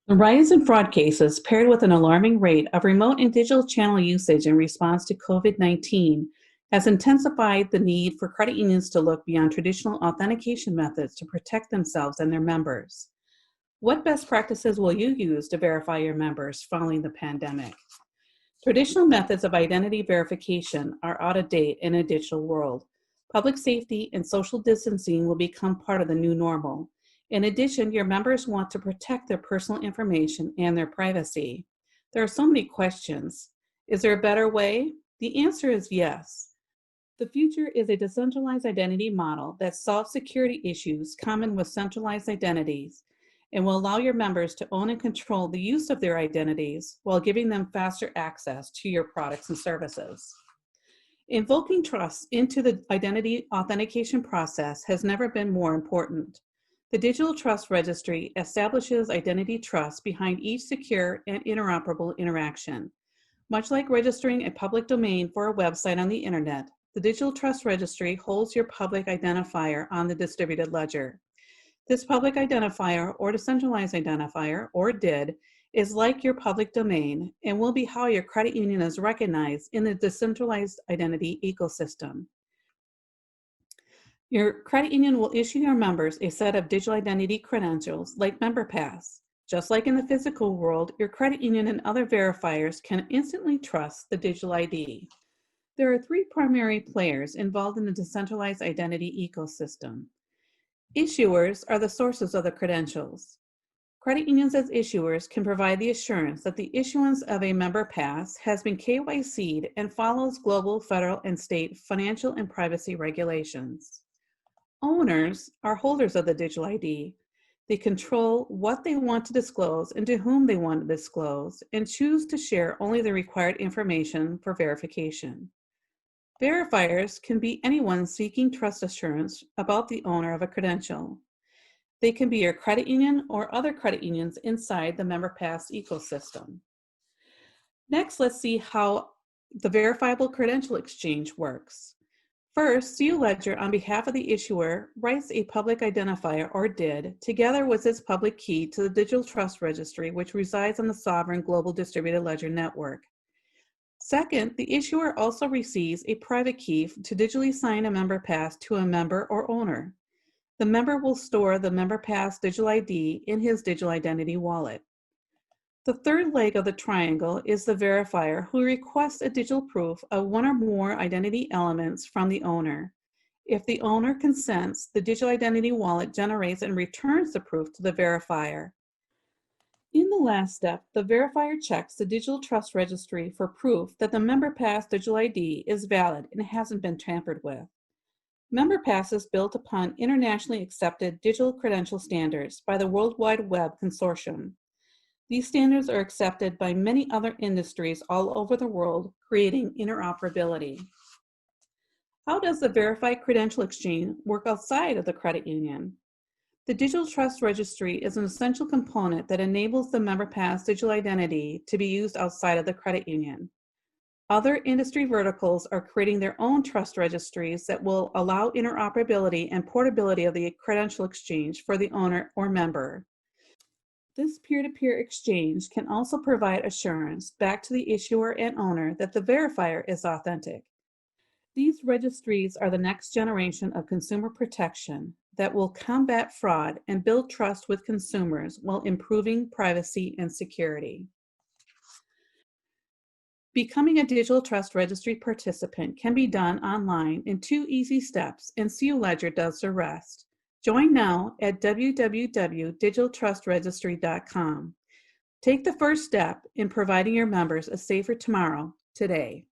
The rise in fraud cases, paired with an alarming rate of remote and digital channel usage in response to COVID-19, has intensified the need for credit unions to look beyond traditional authentication methods to protect themselves and their members. What best practices will you use to verify your members following the pandemic? Traditional methods of identity verification are out of date in a digital world. Public safety and social distancing will become part of the new normal. In addition, your members want to protect their personal information and their privacy. There are so many questions. Is there a better way? The answer is yes. The future is a decentralized identity model that solves security issues common with centralized identities and will allow your members to own and control the use of their identities while giving them faster access to your products and services. Invoking trust into the identity authentication process has never been more important. The Digital Trust Registry establishes identity trust behind each secure and interoperable interaction. Much like registering a public domain for a website on the internet, the Digital Trust Registry holds your public identifier on the distributed ledger. This public identifier or decentralized identifier, or DID, is like your public domain and will be how your credit union is recognized in the decentralized identity ecosystem. Your credit union will issue your members a set of digital identity credentials like MemberPass. Just like in the physical world, your credit union and other verifiers can instantly trust the digital ID. There are three primary players involved in the decentralized identity ecosystem. Issuers are the sources of the credentials. Credit unions as issuers can provide the assurance that the issuance of a MemberPass has been KYC'd and follows global, federal, and state financial and privacy regulations. Owners are holders of the digital ID. They control what they want to disclose and to whom they want to disclose, and choose to share only the required information for verification. Verifiers can be anyone seeking trust assurance about the owner of a credential. They can be your credit union or other credit unions inside the MemberPass ecosystem. Next, let's see how the verifiable credential exchange works. First, CU Ledger, on behalf of the issuer, writes a public identifier, or DID, together with its public key to the Digital Trust Registry, which resides on the sovereign global distributed ledger network. Second, the issuer also receives a private key to digitally sign a MemberPass to a member or owner. The member will store the MemberPass digital ID in his digital identity wallet. The third leg of the triangle is the verifier, who requests a digital proof of one or more identity elements from the owner. If the owner consents, the digital identity wallet generates and returns the proof to the verifier. In the last step, the verifier checks the Digital Trust Registry for proof that the MemberPass digital ID is valid and hasn't been tampered with. MemberPass is built upon internationally accepted digital credential standards by the World Wide Web Consortium. These standards are accepted by many other industries all over the world, creating interoperability. How does the verified credential exchange work outside of the credit union? The Digital Trust Registry is an essential component that enables the MemberPass digital identity to be used outside of the credit union. Other industry verticals are creating their own trust registries that will allow interoperability and portability of the credential exchange for the owner or member. This peer-to-peer exchange can also provide assurance back to the issuer and owner that the verifier is authentic. These registries are the next generation of consumer protection that will combat fraud and build trust with consumers while improving privacy and security. Becoming a Digital Trust Registry participant can be done online in 2 easy steps, and CU Ledger does the rest. Join now at www.digitaltrustregistry.com. Take the first step in providing your members a safer tomorrow today.